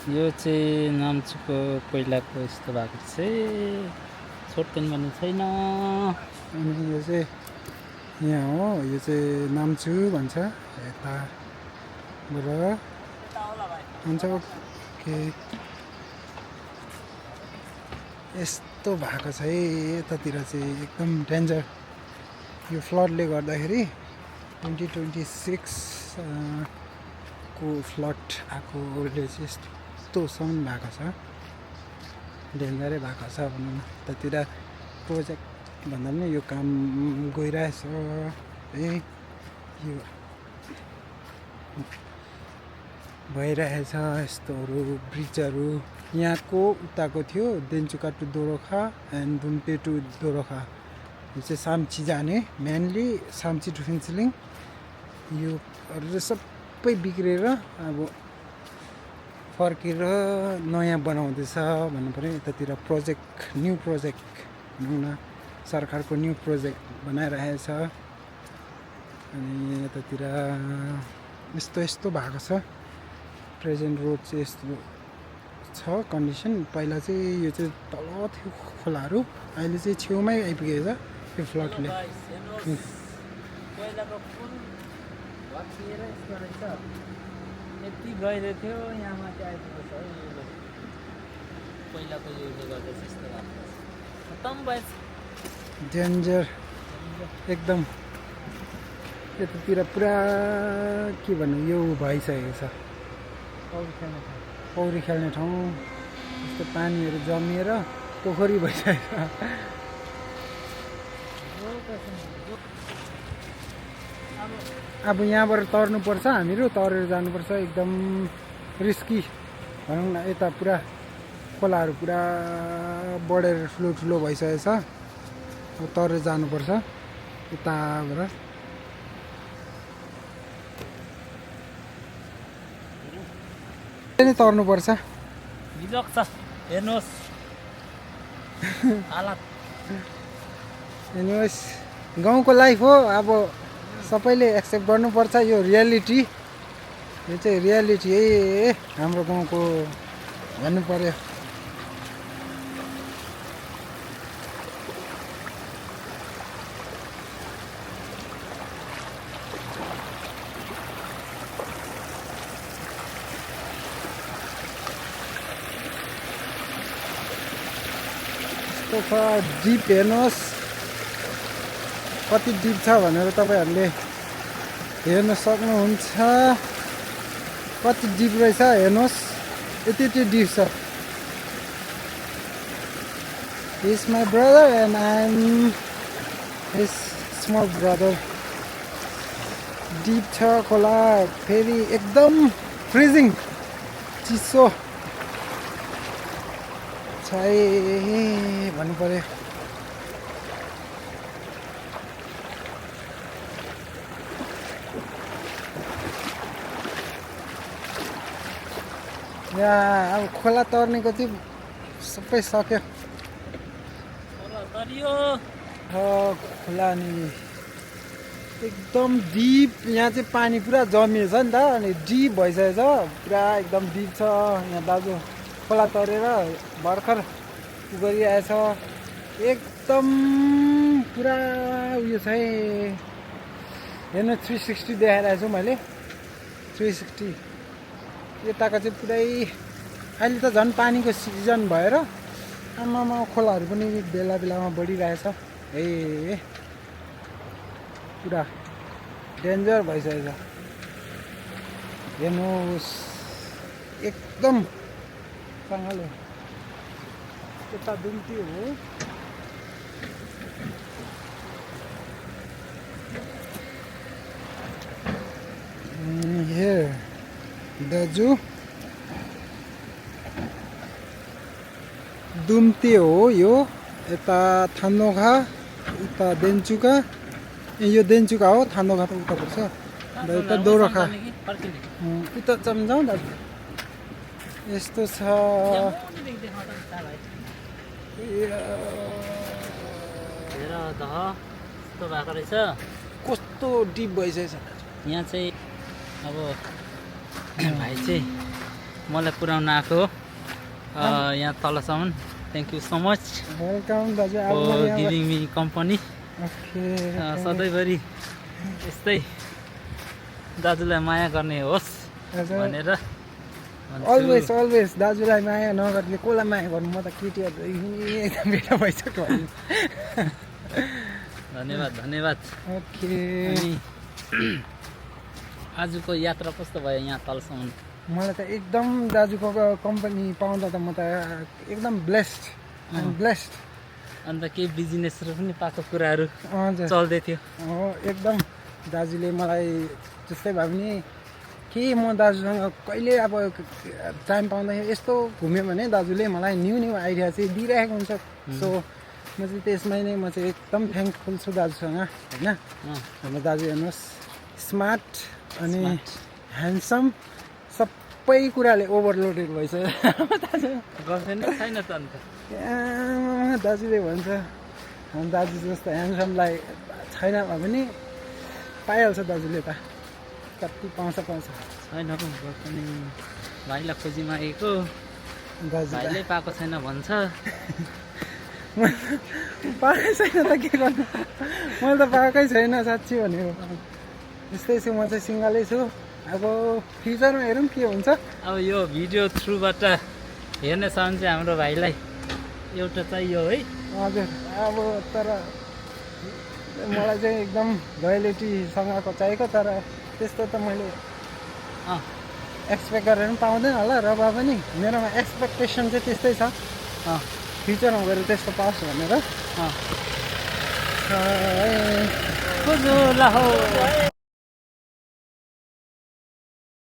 यो चाहिँ नाम्चीको पहिलाको यस्तो भएको चाहिँ छोटकन भन्ने छैन। अनि यो चाहिँ यहाँ हो, यो चाहिँ नाम्चु भन्छ यताबाट हुन्छ। ओके, यस्तो भएको छ है यतातिर चाहिँ एकदम डेन्जर। यो फ्लडले गर्दाखेरि 2026 को फ्लड आएकोले चाहिँ यस्तोसम्म भएको छ, डेन्जरै भएको छ भनौँ न। यतातिर प्रोजेक्ट भन्दा पनि यो काम गइरहेछ है, यो भइरहेछ यस्तोहरू ब्रिजहरू। यहाँको उताको थियो देन्चुका टु दोरखा एन्ड दुम्पे टु दोरखा, यो चाहिँ साम्ची जाने, मेनली साम्ची टु फिन्सिलिङ। योहरू चाहिँ सबै बिग्रेर अब फर्केर नयाँ बनाउँदैछ भन्नु पऱ्यो। यतातिर प्रोजेक्ट, न्यू प्रोजेक्ट भनौँ न, सरकारको न्यू प्रोजेक्ट बनाइरहेछ। अनि यतातिर यस्तो यस्तो भएको छ। प्रेजेन्ट रोड चाहिँ यस्तो छ कन्डिसन। पहिला चाहिँ यो चाहिँ तल थियो खोलाहरू, अहिले चाहिँ छेउमै आइपुगेछ यो फ्लडले। पहिलाको पुल भत्किएर यस्तो रहेछ, यति गहिरो थियो, यहाँ माथि आइपुगेको छ है। पहिलाको योले गर्दा चाहिँ यस्तो भएको छ, खतम भएछ, डेन्जर एकदम। यतातिर पुरा के भन्नु, यो भइसकेको छ पौडी खेल्ने ठाउँ। यस्तो पानीहरू जमिएर पोखरी भइसकेको छ। अब यहाँबाट तर्नुपर्छ, हामीहरू तरेर जानुपर्छ, एकदम रिस्की भनौँ न। यता पुरा खोलाहरू पुरा बढेर ठुलो ठुलो भइसकेको छ, अब तरेर जानुपर्छ यताबाट। तर्नुपर्छ। बिजोक छ हेर्नुहोस् हालत। एनिवेज गाउँको लाइफ हो, अब सबैले एक्सेप्ट गर्नुपर्छ, यो रियालिटी। यो चाहिँ रियालिटी है हाम्रो गाउँको भन्नु पर्यो। डिप हेर्नुहोस् कति डिप छ भनेर तपाईँहरूले हेर्न सक्नुहुन्छ। कति डिप रहेछ हेर्नुहोस्, यति यति डिप छ। He is my brother and I'm his small brother. डिप छ खोला, फेरि एकदम फ्रिजिङ चिसो छ भन्नु पर्यो। यहाँ अब खोला तर्नेको चाहिँ सबै सक्यो। खोला नि एकदम डिप, यहाँ चाहिँ पानी पुरा जमिएछ नि त, अनि डिप भइसकेछ पुरा, एकदम डिप छ। यहाँ दाजु खोला तरेर भर्खर गरिरहेछ, एकदम पुरा उयो छ है। हेर्नु 360 देखाइरहेको छु मैले, 360। यताको चाहिँ पुरै अहिले त झन् पानीको सिजन भएर आमामा खोलाहरू पनि बेला बेलामा बढिरहेछ है, पुरा डेन्जर भइसकेछ। हेर्नुहोस् एकदम सँगले। यता दुम्ती हो, here दाजु दुम्ते हो यो। यता थानोखा, उता देन्चुका, यो देन्चुका हो, थानोखा त उता पर्छ। यता दोरखा, उता चम्जाउँ दाजु। यस्तो छ, कस्तो डिप भइसकेछ यहाँ चाहिँ। अब भाइ चाहिँ मलाई पुर्याउन आएको हो यहाँ तलसम्म thank you so much welcome दाजु अब फर म यहाँ गिभिङ मी कम्पनी ओके सधैँभरि यस्तै दाजुलाई माया गर्ने होस् भनेर भन्छु। अलवेज दाजुलाई माया नगर्ने कसलाई माया गर्नु म त केटीहरू एकदम भेटा भइसक्यो भने धन्यवाद धन्यवाद ओके अनि आजको यात्रा कस्तो भयो यहाँ तलसम्म मलाई त एकदम दाजुको कम्पनी पाउँदा त म त एकदम ब्लेस्ड ब्लेस्ड अन्त केही बिजनेसहरू पनि पाएको कुराहरू हजुर चल्दै थियो हो एकदम दाजुले मलाई जस्तै भए पनि के म दाजुसँग कहिले अब टाइम पाउँदाखेरि यस्तो घुम्यो भने दाजुले मलाई न्यू आइडिया चाहिँ दिइरहेको हुन्छ सो म चाहिँ त्यसमै नै म चाहिँ एकदम थ्याङ्कफुल छु दाजुसँग होइन हाम्रो दाजु हेर्नुहोस् स्मार्ट अनि ह्यान्डसम सबै कुराले ओभरलोडेड भइसक्यो दाजु गर्लफ्रेन्ड छैन त अन्त दाजुले भन्छ हाम्रो दाजु जस्तो ह्यान्डसमलाई छैन भए पनि पाइहाल्छ दाजुले त कति पाउँछ छैन गर्लफ्रेन्ड भाइलाई खोजी मागेको दाजु भाइले पाएको छैन भन्छ पाएकै छैन त के गर्नु मैले त पाएकै छैन साँच्ची भनेको यस्तै छु म चाहिँ सिङ्गलै छु अब फ्युचरमा हेरौँ के हुन्छ अब यो भिडियो थ्रुबाट हेर्ने छ भने चाहिँ हाम्रो भाइलाई एउटा चाहियो है हजुर अब तर मलाई चाहिँ एकदम लोयलिटीसँगको चाहिएको तर त्यस्तो त मैले एक्सपेक्ट गरेर पनि पाउँदैन होला र भए पनि मेरोमा एक्सपेक्टेसन चाहिँ त्यस्तै छ फ्युचरमा गएर त्यस्तो पाओस् भनेर खोज्नु ला हो